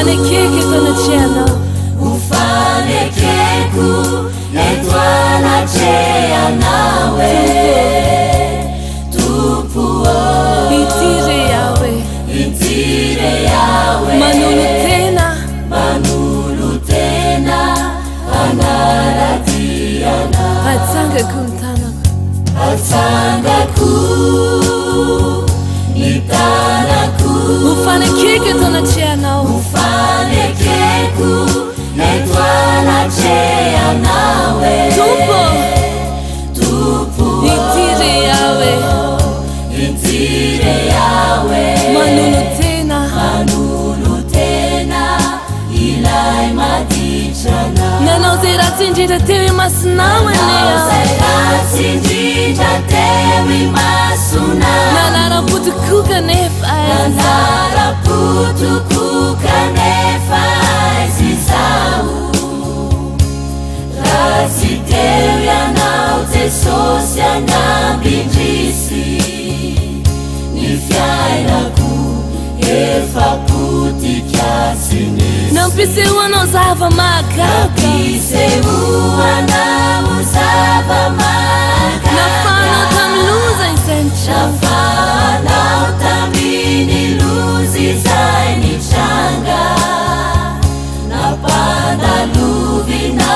ufanekeke tonatiana ufanekeko etwanachea nawe tupuo itire yawe manulu tena anaratiana atsanga ku nitanaku ufanekeke tonatiana ufanekeko etwanachea nawe tupu itire yawe manulu tena ilai madichana nanauzera tsinjira tewi masuna nanaraputukuka nefazizau rasiteu yanautesosia nambindrisi nifiairaku efaputikyasinesi nampiseua nauzava magaga nafana utamluza isencha nafana utamini luzi zaini changa napanda luvi na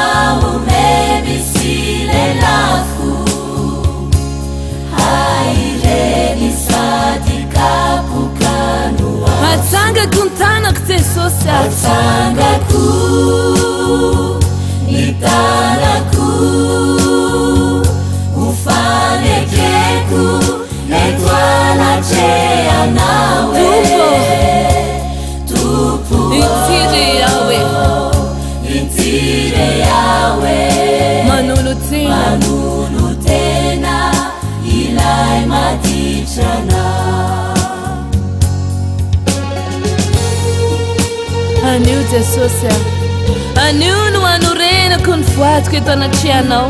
umebisile lafu haireni sadikapukanua atsanga kuntana kutesosia atsanga ku nitanaku ufanekeko etwanachea nawe tupu itire yawe manulu tena ilai madichana aniu tesosia aniu no anorena kun foatiko eto anatrianao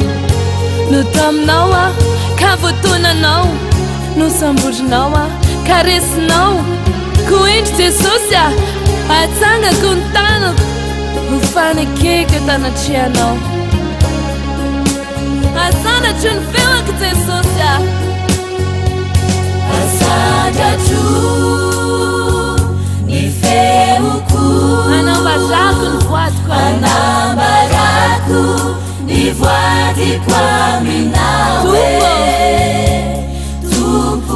no taminao a ka voatonanao no samborinao a ka resinao ko endry jesosy a atsangako ny tanako ufanekeke eto anatrianao asandatro ny feoko jesosy a asandatro ny feoko anambarako ny voatiko anambarako ny voatiko aminawe tupu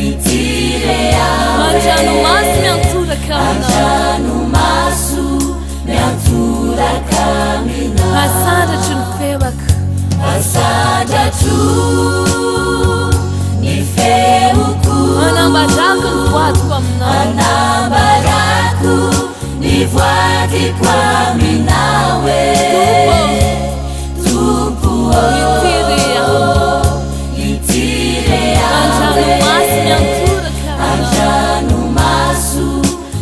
itire yawe andranomaso miantoraka andranomaso miantoraka aminawe asandatro ny feoko asandatro ny feoko anambarako ny voatiko aminao anambarako ny voatiko aminawe tupu itire andranomaso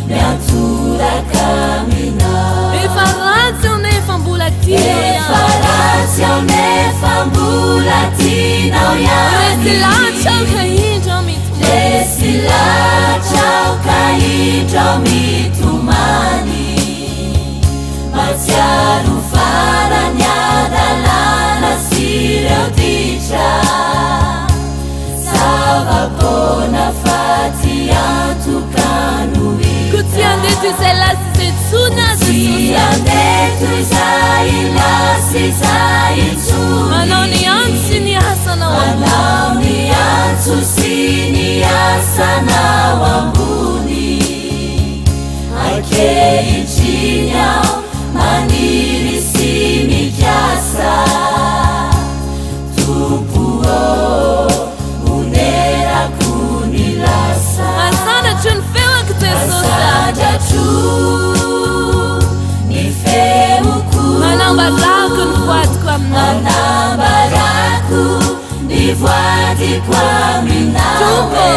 miantoraka aminawe efaratsy ao nefa mbola tinao yani lasilatrao ka indro mito lesilatrao ka indro mitomany matsiaro farany adalana sireo ditra savapona faty antokanoe ko tsy andeto izay lasy zay tsona tsy andeto izay lasy izay tsony manao ny antso sy ny asanao manao ny antso sy ny asanao ambony akehitriny ao maniry sy mikasa tupu unerako ny lasa asandatro ny feoko jesosy asandatro ny feoko anambarako ny voatiko aminao anambarako ny voatiko aminawe